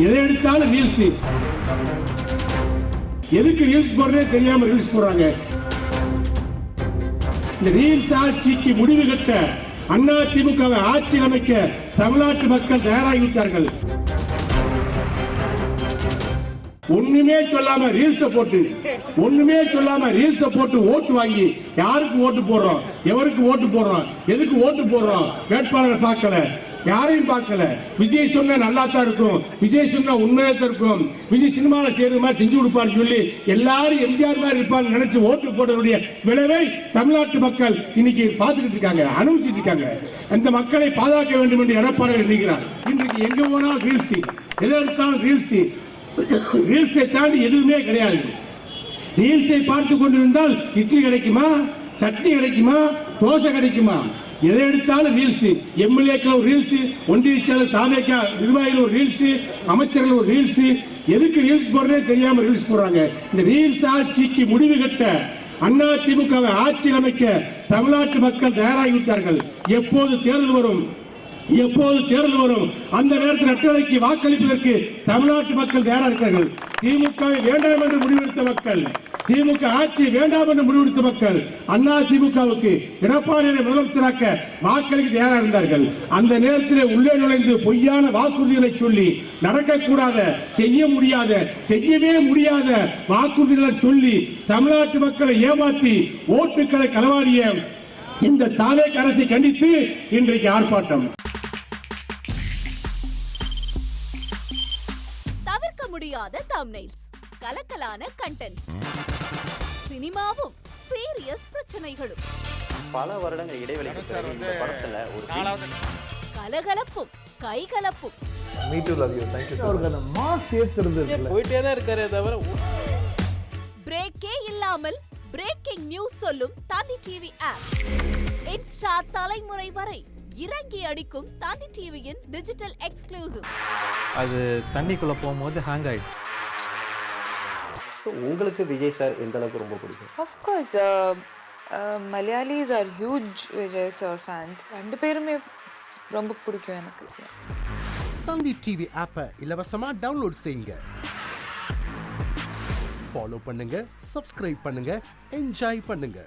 எதை எடுத்தாலும் ரீல்ஸ். எதுக்கு ரீல்ஸ் போடுறதே தெரியாம ரீல்ஸ் போடுறாங்க. இந்த ரீல்ஸ் ஆட்சிக்கு முடிவு கட்ட அதிமுகவை ஆட்சி அமைக்க தமிழ்நாட்டு மக்கள் தயாராகிவிட்டார்கள். ஒண்ணுமே சொல்லாம ரீல்ஸ் போட்டு ஓட்டு வாங்கி யாருக்கு ஓட்டு போடுறோம், எவருக்கு ஓட்டு போடுறோம், எதுக்கு ஓட்டு போடுறோம், வேட்பாளர் பார்க்கல, யாரையும் பார்க்கல. விஜய் சொன்ன நல்லா தான் இருக்கும், விஜய் சொன்ன உண்மையா தான் இருக்கும், விஜய் சினிமாவில் செய்யற மாதிரி செஞ்சு கொடுப்பான்னு சொல்லி எல்லாரும் எம்ஜிஆர் மாதிரி இருப்பான்னு நினைச்சு ஓட்டு போடுறதுடைய விளைவை தமிழ்நாட்டு மக்கள் இன்னைக்கு பார்த்துக்கிட்டு இருக்காங்க, அனுபவிச்சுட்டு இருக்காங்க. அந்த மக்களை பாதுகாக்க வேண்டும் என்று எடப்பாடி நினைக்கிறார். இன்றைக்கு எங்க போனாலும் ரீல்ஸ், எதை எடுத்தாலும் ரீல்ஸ். ரீல்ஸை தாண்டி எதுவுமே கிடையாது. ரீல்ஸை பார்த்து கொண்டிருந்தால் இட்லி கிடைக்குமா, சட்னி கிடைக்குமா, தோசை கிடைக்குமா? எதை எடுத்தாலும் ரீல்ஸ். எம்எல்ஏக்கள் ஒரு ரீல்ஸ், ஒன்றிய செயலர் தாவேகா நிர்வாகிகள் ஒரு ரீல்ஸ், அமைச்சர்கள் ஒரு ரீல்ஸ். எதுக்கு ரீல்ஸ் போடுறதே தெரியாம ரீல்ஸ் போடுறாங்க. இந்த ரீல்ஸ் ஆட்சிக்கு முடிவு கட்ட அதிமுகவை ஆட்சி அமைக்க தமிழ்நாட்டு மக்கள் தயாராகிவிட்டார்கள். எப்போது தேர்தல் வரும், அந்த நேரத்தில் ரெட்டலைக்கு வாக்களிப்பதற்கு தமிழ்நாட்டு மக்கள் தயாராக இருக்கிறார்கள். திமுகவை வேண்டாம் என்று முடிவெடுத்த மக்கள், திமுக ஆட்சி வேண்டாம் என்று முடிவெடுத்த மக்கள் அதிமுகவுக்கு எடப்பாடியை முதலமைச்சராக்க வாக்களிக்க தயாராக இருந்தார்கள். அந்த நேரத்தில் உள்ளே நுழைந்து பொய்யான வாக்குறுதிகளை சொல்லி நடக்கக்கூடாத, செய்யவே முடியாத வாக்குறுதிகளை சொல்லி தமிழ்நாட்டு மக்களை ஏமாற்றி ஓட்டுக்களை களவாடிய இந்த தாவேக அரசை கண்டித்து இன்றைக்கு ஆர்ப்பாட்டம். தவிர்க்க முடியாத தம்ப்நெயில்ஸ், கலக்கலான கண்டென்ட்ஸ், சினிமாவும் சீரியஸ் பிரச்சனைகளும், பல வருடங்கள் இடைவெளிக்கு பிறகு இந்த படத்துல ஒரு கலகலப்பும் கைகலப்பும், Me too, love you. Thank you so much. Mass ஏத்துறது போயிட்டே தான் இருக்காரே தவிர பிரேக்கே இல்லாமல் பிரேக்கிங் நியூஸ் சொல்லும் தந்தி டிவி ஆப். இன்ஸ்டா தலைமுறை வரை இறங்கி அடிக்கும் தந்தி டிவியின் டிஜிட்டல் எக்ஸ்க்ளூசிவ். அது தண்ணிக்குள்ள போகும்போது ஹேங் ஆயிடுச்சு. உங்களுக்கு விஜய் சார் எந்த அளவுக்கு ரொம்ப பிடிக்கும்? Of course, Malayalis are huge Vijay sir fans. ரெண்டு பேருமே ரொம்ப பிடிக்கும் எனக்கு. தந்தி டிவி ஆப்பை இலவசமா டவுன்லோட் செய்யுங்க. ஃபாலோ பண்ணுங்க, சப்ஸ்கிரைப் பண்ணுங்க, என்ஜாய் பண்ணுங்க.